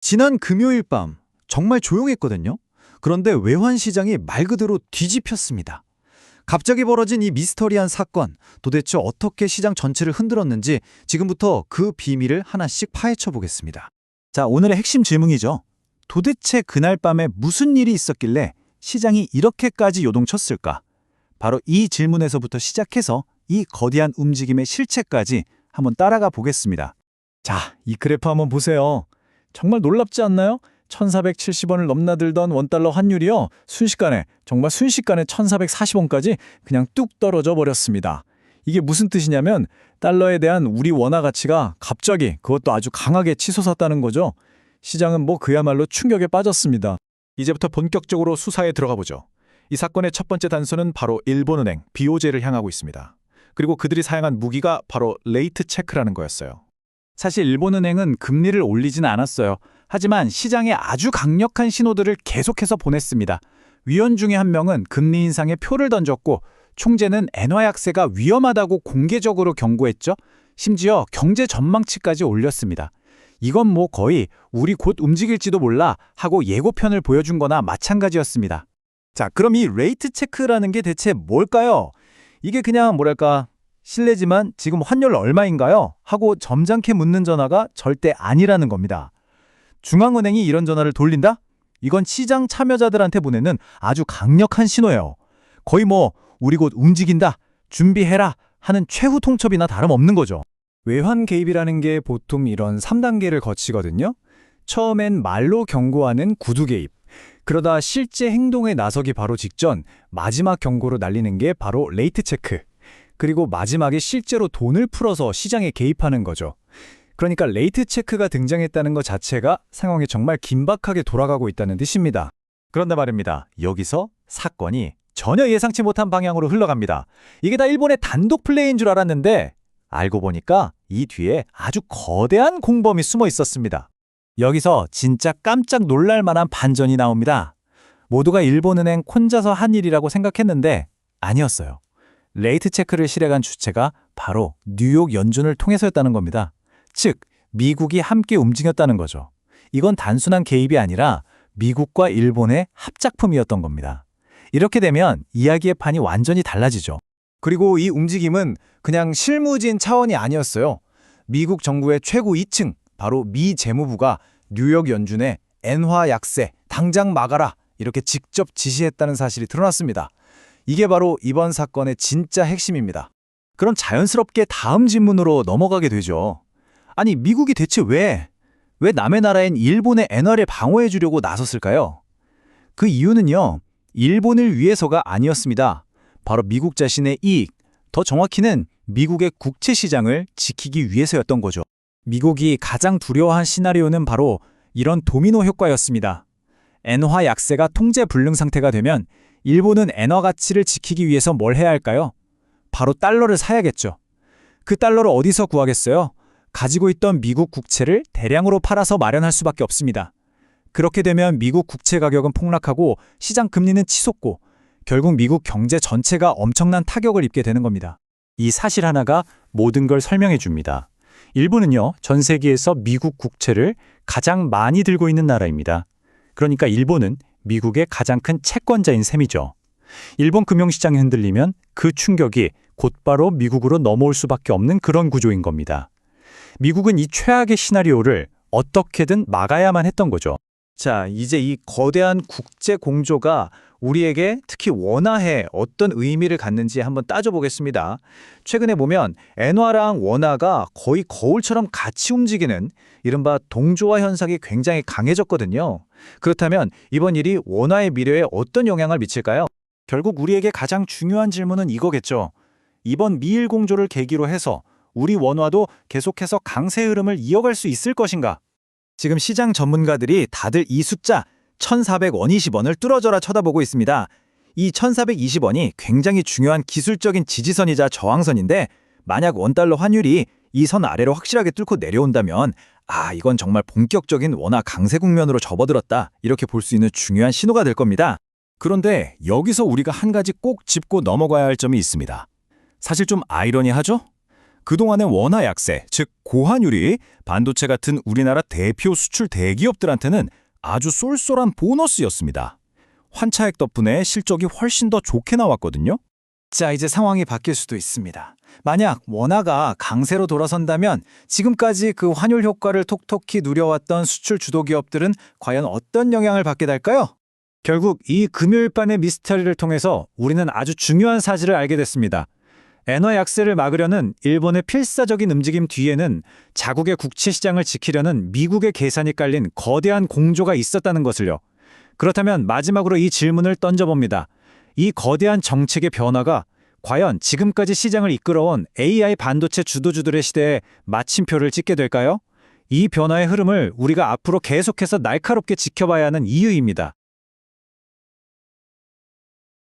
지난 금요일 밤 정말 조용했거든요. 그런데 외환 시장이 말 그대로 뒤집혔습니다. 갑자기 벌어진 이 미스터리한 사건, 도대체 어떻게 시장 전체를 흔들었는지 지금부터 그 비밀을 하나씩 파헤쳐 보겠습니다. 자, 오늘의 핵심 질문이죠. 도대체 그날 밤에 무슨 일이 있었길래 시장이 이렇게까지 요동쳤을까? 바로 이 질문에서부터 시작해서 이 거대한 움직임의 실체까지 한번 따라가 보겠습니다. 자, 이 그래프 한번 보세요. 정말 놀랍지 않나요? 1470원을 넘나들던 원달러 환율이요. 정말 순식간에 1440원까지 그냥 뚝 떨어져 버렸습니다. 이게 무슨 뜻이냐면 달러에 대한 우리 원화 가치가 갑자기 그것도 아주 강하게 치솟았다는 거죠. 시장은 그야말로 충격에 빠졌습니다. 이제부터 본격적으로 수사에 들어가 보죠. 이 사건의 첫 번째 단서는 바로 일본은행, BOJ를 향하고 있습니다. 그리고 그들이 사용한 무기가 바로 레이트 체크라는 거였어요. 사실 일본은행은 금리를 올리진 않았어요. 하지만 시장에 아주 강력한 신호들을 계속해서 보냈습니다. 위원 중에 한 명은 금리 인상에 표를 던졌고 총재는 엔화 약세가 위험하다고 공개적으로 경고했죠. 심지어 경제 전망치까지 올렸습니다. 이건 거의 우리 곧 움직일지도 몰라 하고 예고편을 보여준 거나 마찬가지였습니다. 자, 그럼 이 레이트 체크라는 게 대체 뭘까요? 이게 그냥 실례지만 지금 환율 얼마인가요? 하고 점잖게 묻는 전화가 절대 아니라는 겁니다. 중앙은행이 이런 전화를 돌린다? 이건 시장 참여자들한테 보내는 아주 강력한 신호예요. 거의 우리 곧 움직인다, 준비해라 하는 최후 통첩이나 다름없는 거죠. 외환 개입이라는 게 보통 이런 3단계를 거치거든요. 처음엔 말로 경고하는 구두 개입. 그러다 실제 행동에 나서기 바로 직전 마지막 경고로 날리는 게 바로 레이트 체크. 그리고 마지막에 실제로 돈을 풀어서 시장에 개입하는 거죠. 그러니까 레이트 체크가 등장했다는 것 자체가 상황이 정말 긴박하게 돌아가고 있다는 뜻입니다. 그런데 말입니다. 여기서 사건이 전혀 예상치 못한 방향으로 흘러갑니다. 이게 다 일본의 단독 플레이인 줄 알았는데 알고 보니까 이 뒤에 아주 거대한 공범이 숨어 있었습니다. 여기서 진짜 깜짝 놀랄 만한 반전이 나옵니다. 모두가 일본은행 혼자서 한 일이라고 생각했는데 아니었어요. 레이트 체크를 실행한 주체가 바로 뉴욕 연준을 통해서였다는 겁니다. 즉, 미국이 함께 움직였다는 거죠. 이건 단순한 개입이 아니라 미국과 일본의 합작품이었던 겁니다. 이렇게 되면 이야기의 판이 완전히 달라지죠. 그리고 이 움직임은 그냥 실무진 차원이 아니었어요. 미국 정부의 최고 2층, 바로 미 재무부가 뉴욕 연준에 엔화 약세, 당장 막아라 이렇게 직접 지시했다는 사실이 드러났습니다. 이게 바로 이번 사건의 진짜 핵심입니다. 그럼 자연스럽게 다음 질문으로 넘어가게 되죠. 아니, 미국이 대체 왜 남의 나라인 일본의 엔화를 방어해 주려고 나섰을까요? 그 이유는요, 일본을 위해서가 아니었습니다. 바로 미국 자신의 이익, 더 정확히는 미국의 국채 시장을 지키기 위해서였던 거죠. 미국이 가장 두려워한 시나리오는 바로 이런 도미노 효과였습니다. 엔화 약세가 통제 불능 상태가 되면 일본은 엔화 가치를 지키기 위해서 뭘 해야 할까요? 바로 달러를 사야겠죠. 그 달러를 어디서 구하겠어요? 가지고 있던 미국 국채를 대량으로 팔아서 마련할 수밖에 없습니다. 그렇게 되면 미국 국채 가격은 폭락하고 시장 금리는 치솟고 결국 미국 경제 전체가 엄청난 타격을 입게 되는 겁니다. 이 사실 하나가 모든 걸 설명해 줍니다. 일본은요, 전 세계에서 미국 국채를 가장 많이 들고 있는 나라입니다. 그러니까 일본은 미국의 가장 큰 채권자인 셈이죠. 일본 금융시장이 흔들리면 그 충격이 곧바로 미국으로 넘어올 수밖에 없는 그런 구조인 겁니다. 미국은 이 최악의 시나리오를 어떻게든 막아야만 했던 거죠. 자, 이제 이 거대한 국제 공조가 우리에게 특히 원화에 어떤 의미를 갖는지 한번 따져보겠습니다. 최근에 보면 엔화랑 원화가 거의 거울처럼 같이 움직이는 이른바 동조화 현상이 굉장히 강해졌거든요. 그렇다면 이번 일이 원화의 미래에 어떤 영향을 미칠까요? 결국 우리에게 가장 중요한 질문은 이거겠죠. 이번 미일 공조를 계기로 해서 우리 원화도 계속해서 강세 흐름을 이어갈 수 있을 것인가? 지금 시장 전문가들이 다들 이 숫자 1,420원을 뚫어져라 쳐다보고 있습니다. 이 1,420원이 굉장히 중요한 기술적인 지지선이자 저항선인데 만약 원달러 환율이 이 선 아래로 확실하게 뚫고 내려온다면 이건 정말 본격적인 원화 강세 국면으로 접어들었다 이렇게 볼 수 있는 중요한 신호가 될 겁니다. 그런데 여기서 우리가 한 가지 꼭 짚고 넘어가야 할 점이 있습니다. 사실 좀 아이러니하죠? 그동안의 원화 약세, 즉 고환율이 반도체 같은 우리나라 대표 수출 대기업들한테는 아주 쏠쏠한 보너스였습니다. 환차액 덕분에 실적이 훨씬 더 좋게 나왔거든요. 자, 이제 상황이 바뀔 수도 있습니다. 만약 원화가 강세로 돌아선다면 지금까지 그 환율 효과를 톡톡히 누려왔던 수출 주도 기업들은 과연 어떤 영향을 받게 될까요? 결국 이 금요일 밤의 미스터리를 통해서 우리는 아주 중요한 사실을 알게 됐습니다. 엔화 약세를 막으려는 일본의 필사적인 움직임 뒤에는 자국의 국채 시장을 지키려는 미국의 계산이 깔린 거대한 공조가 있었다는 것을요. 그렇다면 마지막으로 이 질문을 던져봅니다. 이 거대한 정책의 변화가 과연 지금까지 시장을 이끌어온 AI 반도체 주도주들의 시대에 마침표를 찍게 될까요? 이 변화의 흐름을 우리가 앞으로 계속해서 날카롭게 지켜봐야 하는 이유입니다.